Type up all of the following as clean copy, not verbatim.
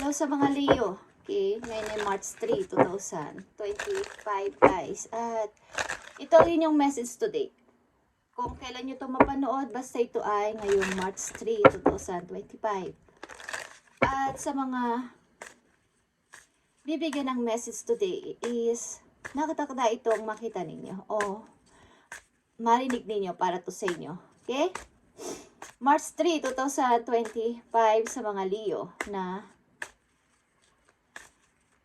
Hello sa mga Leo. Okay, ngayon ay March 3, 2025 guys. At ito rin yung message today. Kung kailan nyo ito mapanood, basta ito ay ngayong March 3, 2025. At sa mga bibigyan ng message today is nakatakda itong makita ninyo o marinig ninyo para to sa inyo. Okay? March 3, 2025 sa mga Leo na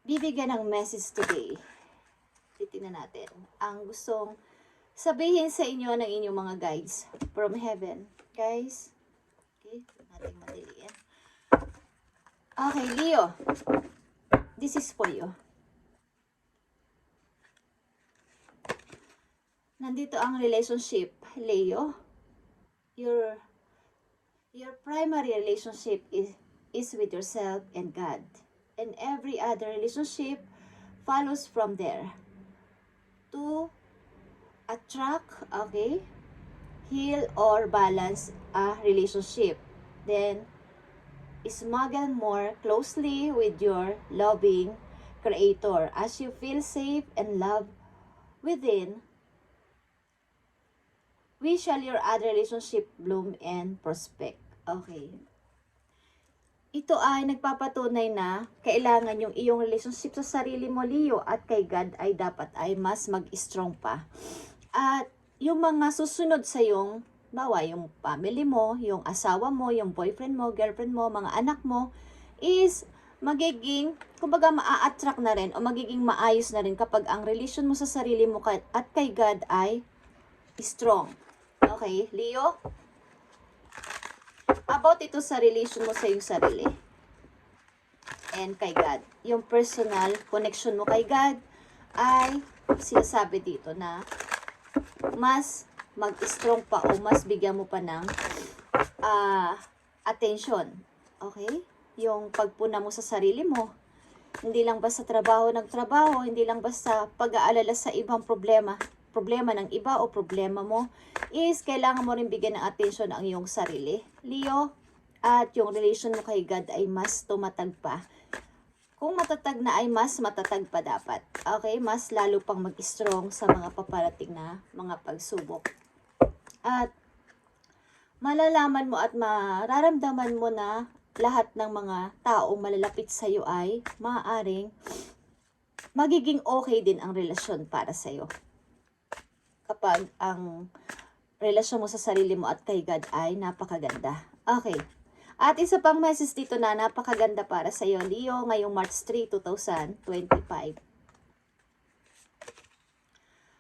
bibigyan ng message today. Titingnan natin ang gustong sabihin sa inyo ng inyong mga guides from heaven. Guys, okay, natin madiliin. Okay, Leo, this is for you. Nandito ang relationship, Leo. Your primary relationship is with yourself and God. And every other relationship follows from there. To attract, okay, heal or balance a relationship. Then, smuggle more closely with your loving Creator. As you feel safe and loved within, we shall your other relationship bloom and prospect. Okay. Ito ay nagpapatunay na kailangan yung iyong relationship sa sarili mo, Leo, at kay God ay dapat ay mas mag-strong pa. At yung mga susunod sa yung, bawa yung family mo, yung asawa mo, yung boyfriend mo, girlfriend mo, mga anak mo, is magiging, kumbaga maa-attract na rin o magiging maayos na rin kapag ang relation mo sa sarili mo at kay God ay strong. Okay, Leo? About ito sa relation mo sa iyong sarili and kay God. Yung personal connection mo kay God ay sinasabi dito na mas mag-strong pa o mas bigyan mo pa ng attention. Okay? Yung pagpuna mo sa sarili mo. Hindi lang basta trabaho ng trabaho, hindi lang basta pag-aalala sa ibang problema ng iba o problema mo, is kailangan mo rin bigyan ng attention ang iyong sarili, Leo, at yung relation mo kay God ay mas tumatag pa. Kung matatag na ay mas matatag pa dapat. Okay? Mas lalo pang mag-strong sa mga paparating na mga pagsubok. At malalaman mo at mararamdaman mo na lahat ng mga taong malalapit sa iyo ay maaaring magiging okay din ang relasyon para sa iyo. Kapag ang relasyon mo sa sarili mo at kay God ay napakaganda. Okay. At isa pang message dito na napakaganda para sa iyo, Leo, ngayong March 3, 2025.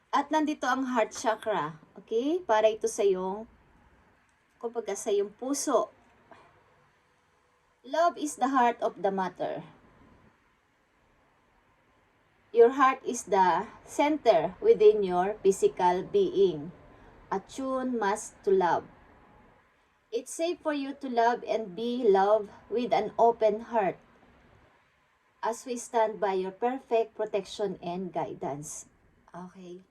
At nandito ang heart chakra. Okay? Para ito sa iyong, kumbaga sa iyong puso. Love is the heart of the matter. Your heart is the center within your physical being. Attune mas to love. It's safe for you to love and be loved with an open heart as we stand by your perfect protection and guidance. Okay.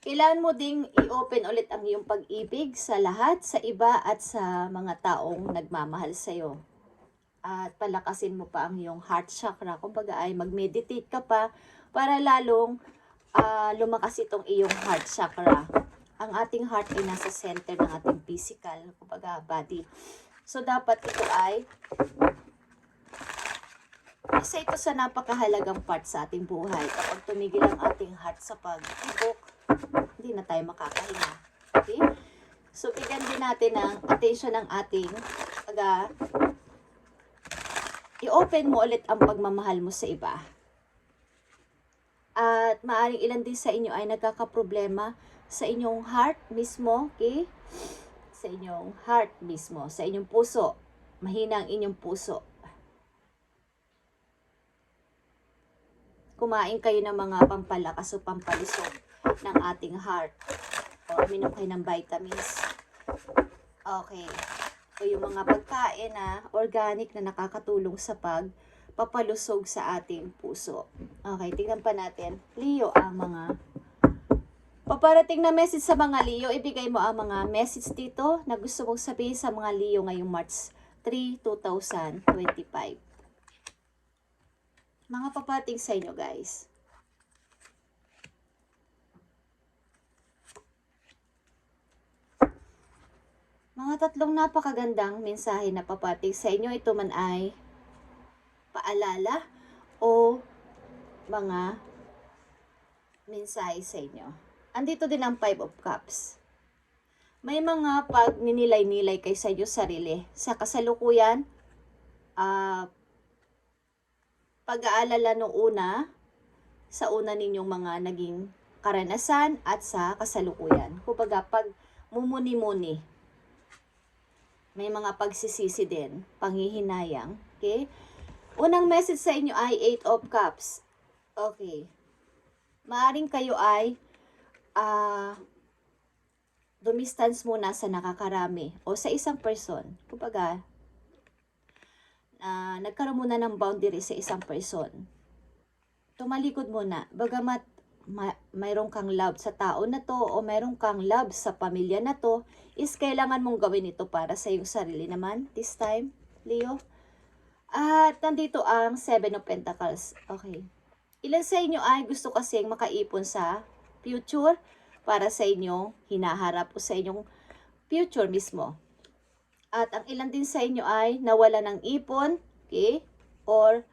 Kailangan mo ding i-open ulit ang iyong pag-ibig sa lahat, sa iba at sa mga taong nagmamahal sa iyo. At palakasin mo pa ang iyong heart chakra. Kumbaga ay mag-meditate ka pa para lalong lumakas itong iyong heart chakra. Ang ating heart ay nasa center ng ating physical, kumbaga body. So dapat ito ay isa ito sa napakahalagang part sa ating buhay. Kapag tumigil ang ating heart sa pag-ibok, hindi na tayo makakahinga. Okay? So bigyan din natin ng attention ng ating i-open mo ulit ang pagmamahal mo sa iba. At maaaring ilan din sa inyo ay nagkakaproblema sa inyong heart mismo, okay? Sa inyong heart mismo, sa inyong puso. Mahina ang inyong puso. Kumain kayo ng mga pampalakas o pampalisog ng ating heart. O uminom kayo ng vitamins. Okay. O yung mga pagkain na organic na nakakatulong sa pagpapalusog sa ating puso. Okay, tingnan pa natin. Leo, ang mga paparating na message sa mga Leo. Ibigay mo ang mga message dito na gusto mong sabihin sa mga Leo ngayong March 3, 2025. Mga papating sa inyo, guys. Mga tatlong napakagandang mensahe na papating sa inyo. Ito man ay paalala o mga mensahe sa inyo. Andito din ang 5 of Cups. May mga pag ninilay-nilay kay sa inyo sarili. Sa kasalukuyan, pag-aalala nung una, sa una ninyong mga naging karanasan at sa kasalukuyan. Kumbaga, pag mumuni-muni, may mga pagsisisi din, panghihinayang. Okay? Unang message sa inyo ay 8 of Cups. Okay. Maaring kayo ay dumistance muna sa nakakarami o sa isang person. Kumbaga, nagkaroon muna ng boundary sa isang person. Tumalikod muna. Bagamat mayroon kang love sa tao na to o mayroon kang love sa pamilya na to, is kailangan mong gawin ito para sa iyong sarili naman this time, Leo. At nandito ang 7 of Pentacles. Okay. Ilan sa inyo ay gusto kasing makaipon sa future para sa inyong hinaharap o sa inyong future mismo. At ang ilan din sa inyo ay nawala ng ipon, okay? Or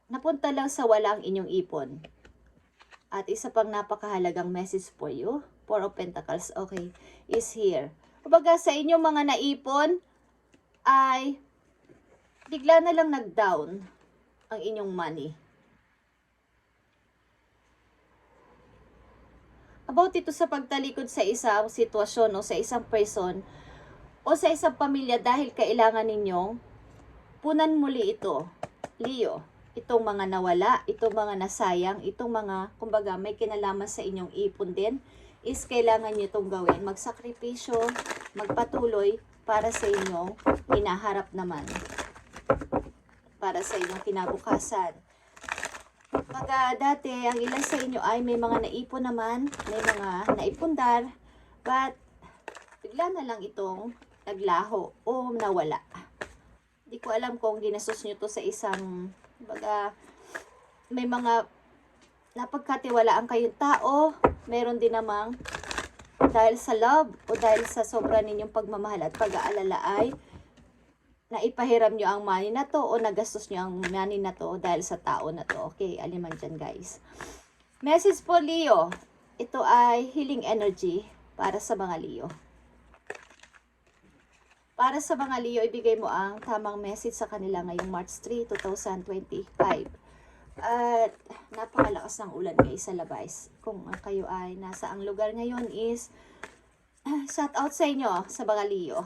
napunta lang sa wala ang inyong ipon. At isa pang napakahalagang message for you, 4 of Pentacles, okay, is here. Kumbaga sa inyong mga naipon ay bigla na lang nag-down ang inyong money. About ito sa pagtalikod sa isang sitwasyon o sa isang person o sa isang pamilya dahil kailangan ninyong punan muli ito, Leo. Itong mga nawala, itong mga nasayang, itong mga, kumbaga, may kinalaman sa inyong ipon din, is kailangan nyo itong gawin. Magsakripisyo, magpatuloy para sa inyong hinaharap naman. Para sa inyong kinabukasan. Pagka dati, ang ilan sa inyo ay may mga naipon naman, may mga naipundar, but bigla na lang itong naglaho o nawala. Hindi ko alam kung ginastos nyo to sa isang, baga, may mga napagkatiwalaan kayong tao, meron din namang dahil sa love o dahil sa sobra ninyong pagmamahal at pag-aalala ay naipahiram nyo ang money na to o nagastos nyo ang money na to dahil sa tao na to. Okay, aliman dyan guys. Message po Leo, ito ay healing energy para sa mga Leo. Para sa mga Leo, ibigay mo ang tamang message sa kanila ngayong March 3, 2025. At napakalakas ng ulan guys sa labas. Kung kayo ay nasa ang lugar ngayon is shout out sa inyo sa mga Leo.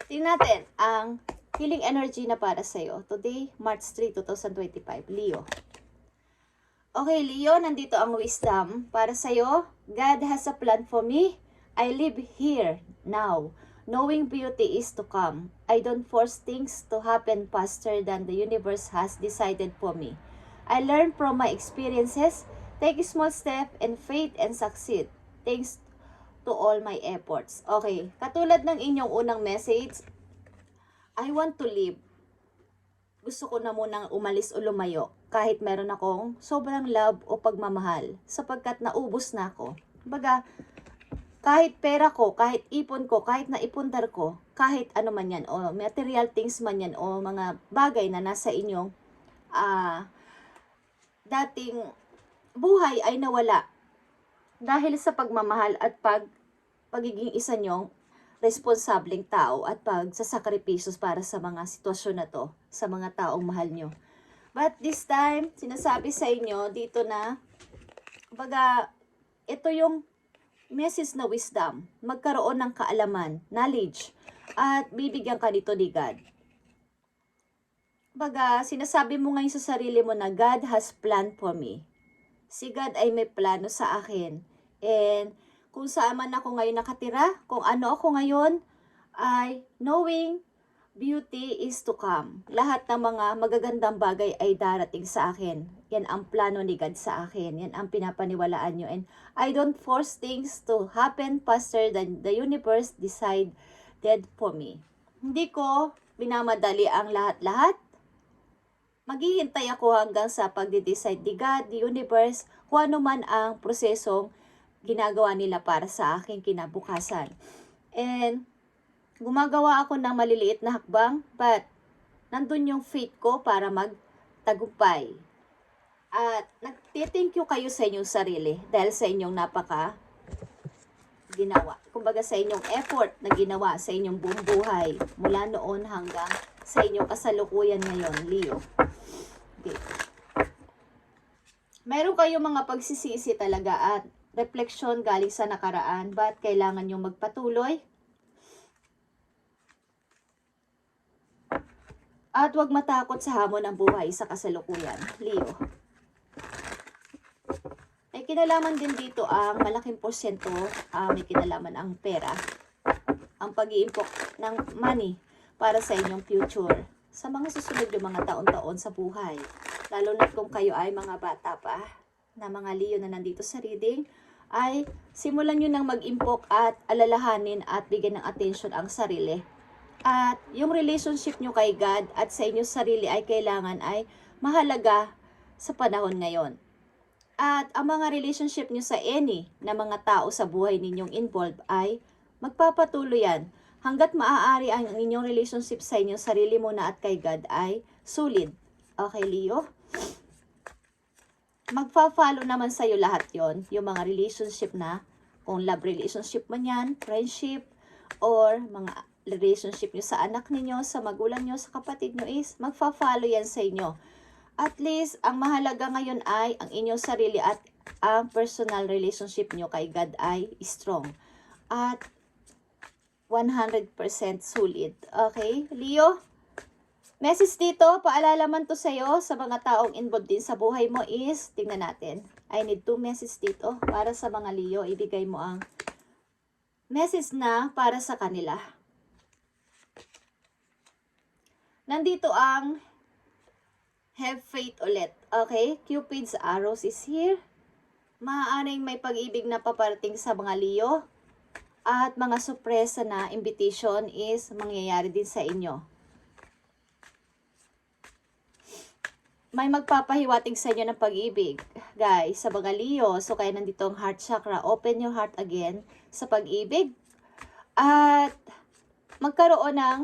Tingnan natin ang healing energy na para sa iyo. Today, March 3, 2025. Leo. Okay, Leo, nandito ang wisdom para sa iyo. God has a plan for me. I live here now. Knowing beauty is to come. I don't force things to happen faster than the universe has decided for me. I learn from my experiences, take a small step and faith and succeed. Thanks to all my efforts. Okay, katulad ng inyong unang message, I want to live. Gusto ko na munang umalis o lumayo kahit meron akong sobrang love o pagmamahal sapagkat naubos na ako. Baga, kahit pera ko, kahit ipon ko, kahit naipundar ko, kahit ano man yan, o material things man yan, o mga bagay na nasa inyong dating buhay ay nawala dahil sa pagmamahal at pagiging isa nyong responsableng tao at pagsasakripisos para sa mga sitwasyon na to, sa mga taong mahal nyo. But this time, sinasabi sa inyo dito na, baga, ito yung message na wisdom, magkaroon ng kaalaman, knowledge, at bibigyan ka nito ni God. Baga, sinasabi mo ngayon sa sarili mo na God has plan for me. Si God ay may plano sa akin. And kung saan man ako ngayon nakatira, kung ano ako ngayon, ay knowing beauty is to come. Lahat ng mga magagandang bagay ay darating sa akin. Yan ang plano ni God sa akin. Yan ang pinapaniwalaan nyo. And I don't force things to happen faster than the universe decided for me. Hindi ko minamadali ang lahat-lahat. Maghihintay ako hanggang sa pagde-decide ni God, the universe, kung ano man ang prosesong ginagawa nila para sa aking kinabukasan. And gumagawa ako ng maliliit na hakbang, but nandun yung faith ko para magtagumpay. At nagtithank you kayo sa inyong sarili dahil sa inyong ginawa. Kumbaga sa inyong effort na ginawa sa inyong buong buhay mula noon hanggang sa inyong kasalukuyan ngayon, Leo. Okay. Meron kayong mga pagsisisi talaga at refleksyon galing sa nakaraan, but kailangan nyo magpatuloy. At huwag matakot sa hamon ng buhay sa kasalukuyan, Leo. May kinalaman din dito ang malaking porsyento, may kinalaman ang pera, ang pag-iimpok ng money para sa inyong future sa mga susunod yung mga taon-taon sa buhay. Lalo na kung kayo ay mga bata pa na mga Leo na nandito sa reading, ay simulan nyo nang mag-impok at alalahanin at bigyan ng attention ang sarili. At yung relationship nyo kay God at sa inyong sarili ay kailangan ay mahalaga sa panahon ngayon. At ang mga relationship nyo sa any na mga tao sa buhay ninyong involved ay magpapatuloy yan hanggat maaari ang inyong relationship sa inyong sarili muna at kay God ay solid. Okay, Leo? Magpa-follow naman sa'yo lahat yon, yung mga relationship na, kung love relationship man yan, friendship, or mga relationship nyo sa anak ninyo, sa magulang nyo, sa kapatid nyo is magpa-follow yan sa inyo. At least, ang mahalaga ngayon ay ang inyong sarili at ang personal relationship nyo kay God ay strong. At 100% solid. Okay, Leo? Message dito, paalala man to sa'yo, sa mga taong involved din sa buhay mo is, tingnan natin. I need 2 message dito para sa mga Leo. Ibigay mo ang message na para sa kanila. Nandito ang have faith ulit. Okay? Cupid's arrows is here. Maaaring may pag-ibig na paparating sa mga Leo. At mga sorpresa na invitation is mangyayari din sa inyo. May magpapahiwatig sa inyo ng pag-ibig, guys, sa mga Leo. So, kaya nandito ang heart chakra. Open your heart again sa pag-ibig. At magkaroon ng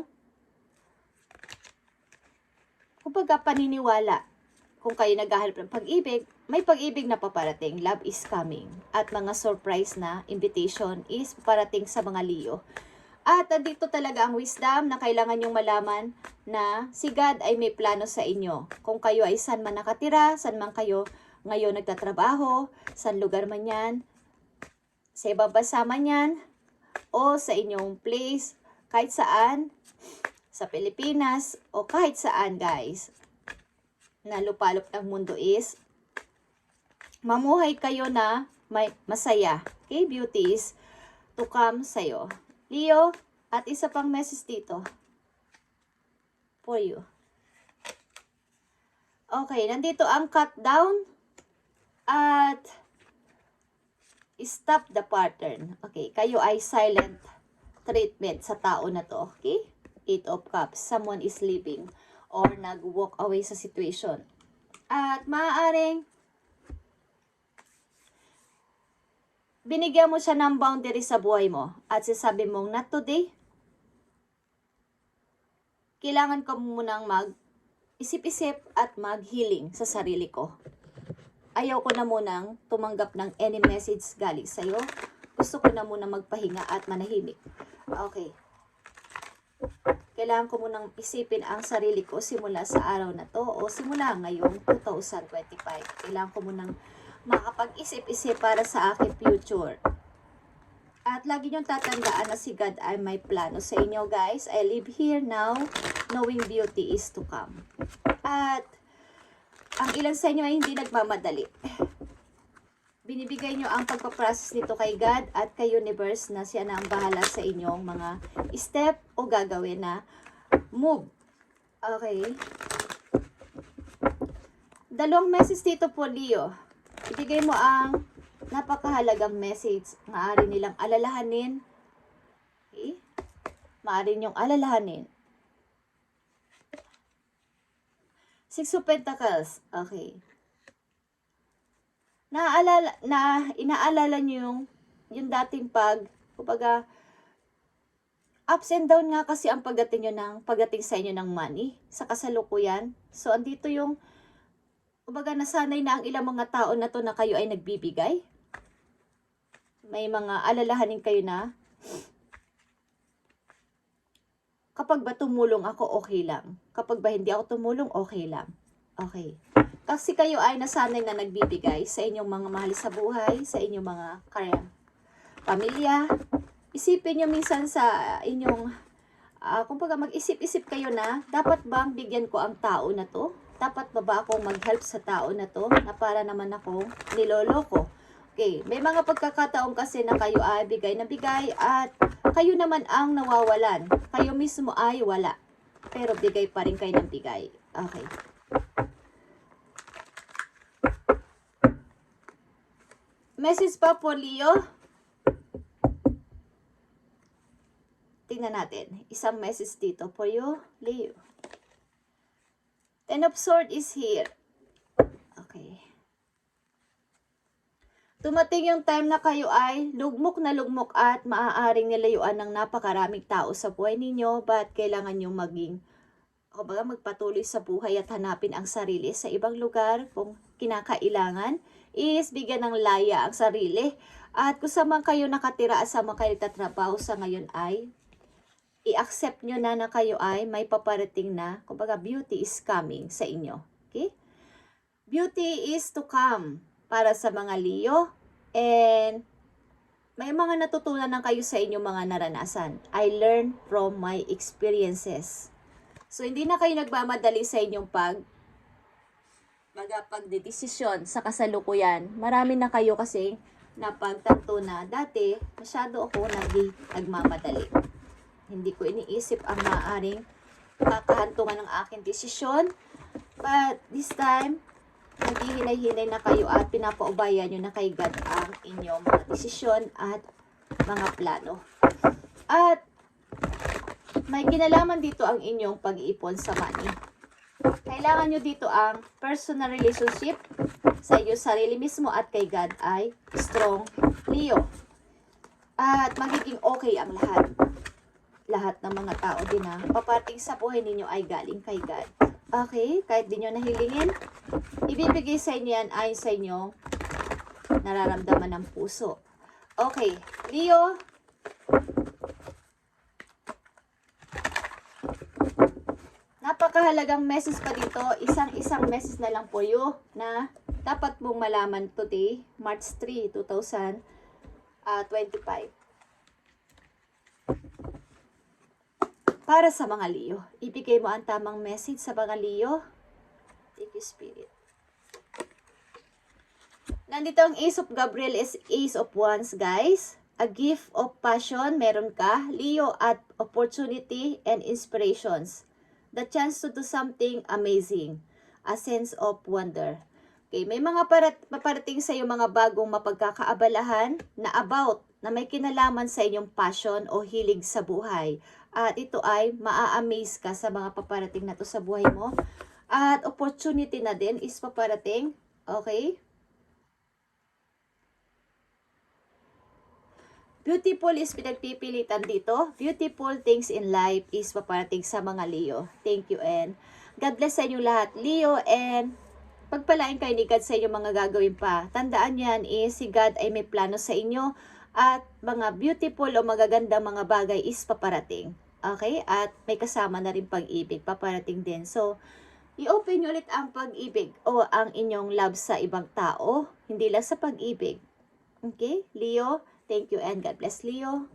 kumbaga paniniwala. Kung kayo naghahanap ng pag-ibig, may pag-ibig na paparating. Love is coming. At mga surprise na invitation is paparating sa mga Leo. At dito talaga ang wisdom na kailangan nyong malaman na si God ay may plano sa inyo. Kung kayo ay saan man nakatira, saan man kayo ngayon nagtatrabaho, saan lugar man yan, sa ibang bansa man yan, o sa inyong place, kahit saan, sa Pilipinas, o kahit saan, guys, na lupalop ng mundo is, mamuhay kayo na may masaya. Okay, beauties to come sa'yo. Leo, at isa pang message dito for you. Okay, nandito ang cut down at stop the pattern. Okay, kayo ay silent treatment sa tao na to. Okay? 8 of Cups. Someone is leaving or nag-walk away sa situation. At maaaring binigyan mo siya ng boundary sa buhay mo at sasabi mong not today. Kailangan ko munang mag-isip-isip at mag-healing sa sarili ko. Ayaw ko na munang tumanggap ng any message galing sa'yo. Gusto ko na munang magpahinga at manahimik. Okay. Kailangan ko munang isipin ang sarili ko simula sa araw na to o simula ngayong 2025. Kailangan ko munang makapag-isip-isip para sa aking future. At lagi niyong tatandaan na si God ay may plano sa inyo, guys. I live here now, knowing beauty is to come. At ang ilan sa inyo ay hindi nagmamadali. Binibigay niyo ang pagpaprocess nito kay God at kay universe na siya na ang bahala sa inyong mga step o gagawin na move. Okay. Dalawang message dito po, Leo. Ibigay mo ang napakahalagang message. Maaari nilang alalahanin. Okay? Maaari niyong alalahanin. Six of Pentacles. Okay. Inaalala niyo yung dating kumbaga, ups and down nga kasi ang pagdating sa inyo ng money sa kasalukuyan. So, andito yung, kumbaga, nasanay na ang ilang mga tao na to na kayo ay nagbibigay. May mga alalahanin kayo na, kapag ba tumulong ako, okay lang. Kapag ba hindi ako tumulong, okay lang. Okay. Kasi kayo ay nasanay na nagbibigay sa inyong mga mahal sa buhay, sa inyong mga pamilya. Isipin nyo minsan sa inyong, kumbaga mag-isip-isip kayo na, dapat bang bigyan ko ang tao na to? Dapat ba akong mag-help sa tao na to na para naman akong niloloko? Okay, may mga pagkakataon kasi na kayo ay bigay na bigay at kayo naman ang nawawalan. Kayo mismo ay wala. Pero bigay pa rin kayo ng bigay. Okay. Message pa po, Leo. Tingnan natin. Isang message dito for you, Leo. Ten of Swords is here. Okay. Tumating yung time na kayo ay lugmok na lugmok at maaaring nilayuan ng napakaraming tao sa buhay ninyo, but kailangan nyo magpatuloy sa buhay at hanapin ang sarili sa ibang lugar. Kung kinakailangan is bigyan ng laya ang sarili. At kung saan kayo nakatira at saan kayo nagtatrabaho sa ngayon ay i-accept nyo na kayo ay may paparating na, kumbaga, beauty is coming sa inyo. Okay? Beauty is to come para sa mga Leo, and may mga natutunan ng kayo sa inyong mga naranasan. I learn from my experiences. So, hindi na kayo nagmamadali sa inyong pagdedesisyon sa kasalukuyan. Marami na kayo kasi napagtanto na dati, masyado ako nagmamadali. Hindi ko iniisip ang maaaring kakahantungan ng aking desisyon. But this time, naghihinay-hinay na kayo at pinapaubayan nyo na kay God ang inyong mga desisyon at mga plano. At may kinalaman dito ang inyong pag-iipon sa money. Kailangan nyo dito ang personal relationship sa iyo sarili mismo at kay God ay strong, Leo. At magiging okay ang lahat. Lahat ng mga tao din na papating sa buhay ninyo ay galing kay God. Okay, kahit di nyo nahilingin, ibibigay sa inyo yan ayon sa inyong nararamdaman ng puso. Okay, Leo. Napakahalagang message pa dito. Isang message na lang po yun na dapat mong malaman today, March 3, 2025. Para sa mga Leo, ibigay mo ang tamang message sa mga Leo. Thank you, Spirit. Nandito ang Ace of Gabriel is Ace of Wands, guys. A gift of passion, meron ka, Leo, at opportunity and inspirations. The chance to do something amazing. A sense of wonder. Okay, may mga paparating sa iyo mga bagong mapagkakaabalahan na may kinalaman sa inyong passion o hilig sa buhay. At ito ay maa-amaze ka sa mga paparating na to sa buhay mo. At opportunity na din is paparating. Okay? Beautiful is pinagpipilitan dito. Beautiful things in life is paparating sa mga Leo. Thank you and God bless sa inyo lahat, Leo, and pagpalain kayo ni God sa inyong mga gagawin pa. Tandaan yan is si God ay may plano sa inyo at mga beautiful o magagandang mga bagay is paparating. Okay? At may kasama na rin pag-ibig, paparating din. So, i-open nyo ulit ang pag-ibig o ang inyong love sa ibang tao, hindi lang sa pag-ibig. Okay? Leo, thank you and God bless, Leo.